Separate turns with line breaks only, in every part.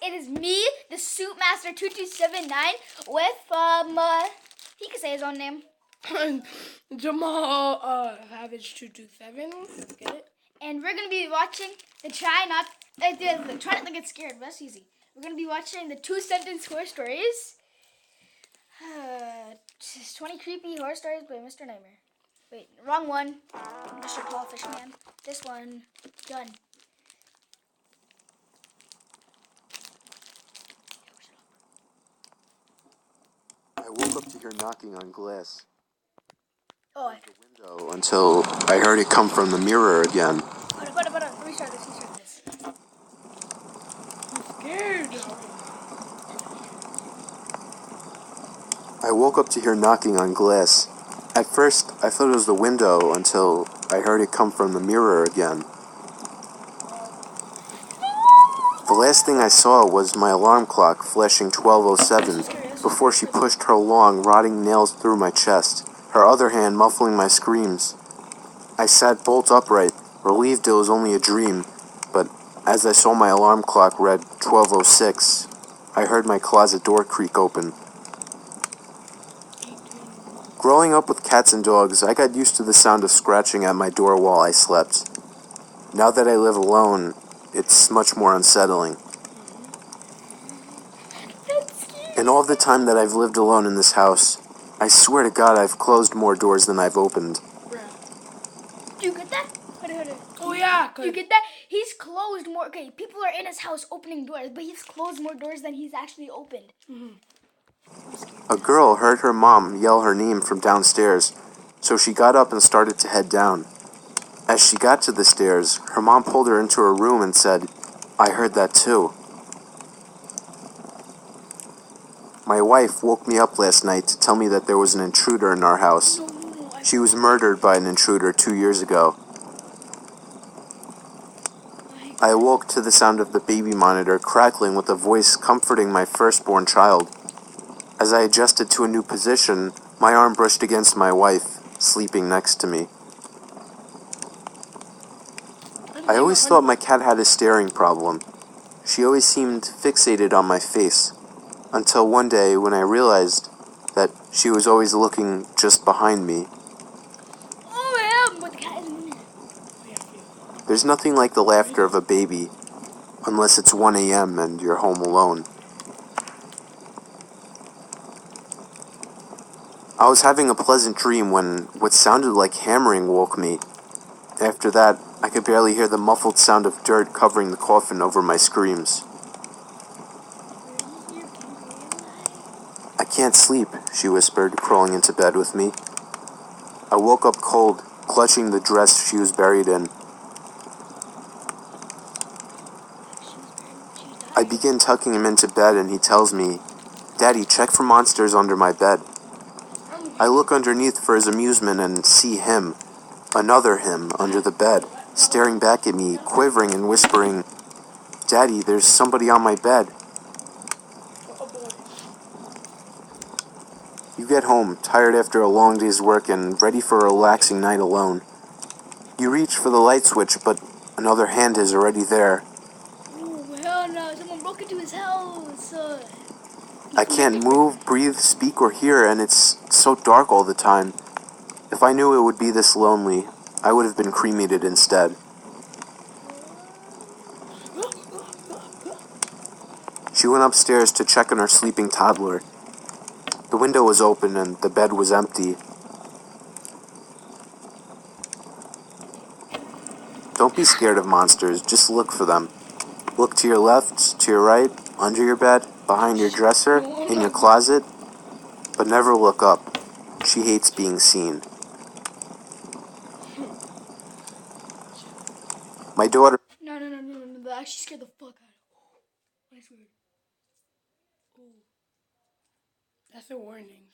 It is me, the Suit Master 2279, with he can say his own name.
Jamal Savage 227. Let's get it.
And we're gonna be watching the try not to get scared. But that's easy. We're gonna be watching the 2-sentence horror stories. 20 creepy horror stories by Mr. Nightmare. Wait, wrong one. Mr. Clawfish Man. This one. Done.
I woke up to hear knocking on glass.
Oh,
The window until I heard it come from the mirror again.
Hold on. Restart this.
I'm scared.
I woke up to hear knocking on glass. At first, I thought it was the window until I heard it come from the mirror again. The last thing I saw was my alarm clock flashing 12:07 before she pushed her long, rotting nails through my chest, her other hand muffling my screams. I sat bolt upright, relieved it was only a dream, but as I saw my alarm clock read 12:06, I heard my closet door creak open. Growing up with cats and dogs, I got used to the sound of scratching at my door while I slept. Now that I live alone, it's much more unsettling. In all the time that I've lived alone in this house, I swear to God I've closed more doors than I've opened.
Do you get that? Hold on.
Oh yeah.
Do you get that? He's closed more. Okay, people are in his house opening doors, but he's closed more doors than he's actually opened.
A girl heard her mom yell her name from downstairs, so she got up and started to head down. As she got to the stairs, her mom pulled her into her room and said, "I heard that too." My wife woke me up last night to tell me that there was an intruder in our house. She was murdered by an intruder 2 years ago. I awoke to the sound of the baby monitor crackling with a voice comforting my firstborn child. As I adjusted to a new position, my arm brushed against my wife, sleeping next to me. I always thought my cat had a staring problem. She always seemed fixated on my face, until one day when I realized that she was always looking just behind me.
Oh, yeah, the cat is in there.
There's nothing like the laughter of a baby, unless it's 1 a.m. and you're home alone. I was having a pleasant dream when what sounded like hammering woke me. After that, I could barely hear the muffled sound of dirt covering the coffin over my screams. "I can't sleep," she whispered, crawling into bed with me. I woke up cold, clutching the dress she was buried in. I begin tucking him into bed and he tells me, "Daddy, check for monsters under my bed." I look underneath for his amusement and see him, another him, under the bed, staring back at me, quivering and whispering, "Daddy, there's somebody on my bed." You get home, tired after a long day's work and ready for a relaxing night alone. You reach for the light switch, but another hand is already there.
Oh, hell no. Someone broke into his house.
I can't move, breathe, speak, or hear, and it's so dark all the time. If I knew it would be this lonely, I would have been cremated instead. She went upstairs to check on her sleeping toddler. The window was open and the bed was empty. Don't be scared of monsters, just look for them. Look to your left, to your right, under your bed, behind your dresser, in your closet, but never look up. She hates being seen. My daughter...
No. That actually scared the fuck out of me. I swear.
Oh. That's a warning.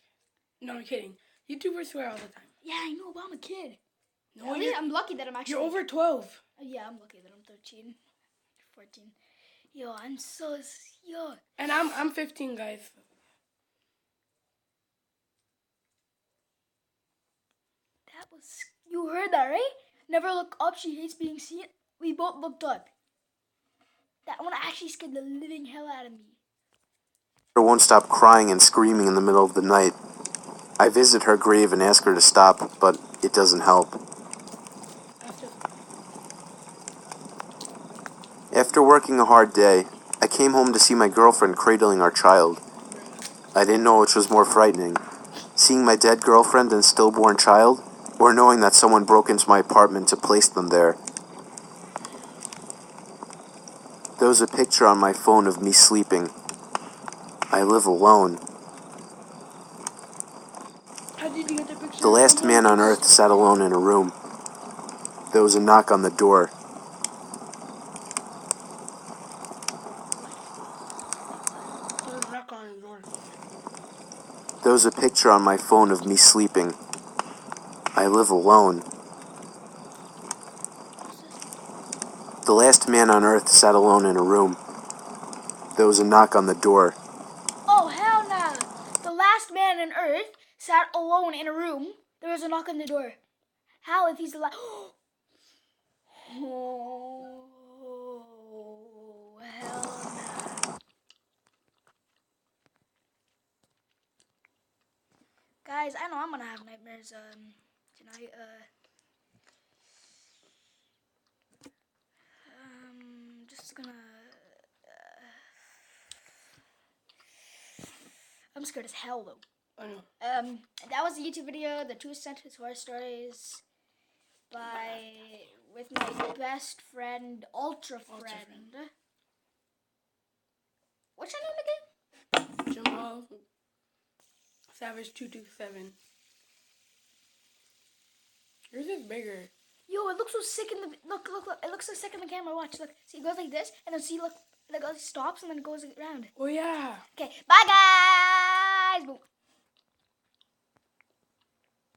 No, I'm kidding. YouTubers swear all the time.
Yeah, I know, but I'm a kid.
No,
I'm lucky that I'm actually...
You're over 12.
Yeah, I'm lucky that I'm 13. 14. Yo, I'm so... Yo.
And I'm 15, guys.
That was... You heard that, right? Never look up. She hates being seen. We both looked up. That one actually scared the living hell out of me.
Her won't stop crying and screaming in the middle of the night. I visit her grave and ask her to stop, but it doesn't help.
That's just
After working a hard day, I came home to see my girlfriend cradling our child. I didn't know which was more frightening, seeing my dead girlfriend and stillborn child, or knowing that someone broke into my apartment to place them there. There was a picture on my phone of me sleeping. I live alone.
how did you get the picture?
The last man on earth sat alone in a room. There was a knock on the door.
There's a knock on the door.
There was a picture on my phone of me sleeping. I live alone. The last man on earth sat alone in a room. There was a knock on the door.
Oh, hell no. The last man on earth sat alone in a room. There was a knock on the door. How if he's the last? Oh, hell no. Guys, I know I'm gonna have nightmares tonight. Just gonna. I'm scared as hell though.
I know.
That was the YouTube video, the 2 sentence horror stories with my best friend, Ultra Friend. What's your name again?
Jamal Savage 227. Yours is bigger.
Yo, it looks so sick in the look. It looks so sick in the camera. Watch, look. See, it goes like this, and then see, look, it stops and then it goes around.
Oh yeah.
Okay, bye guys.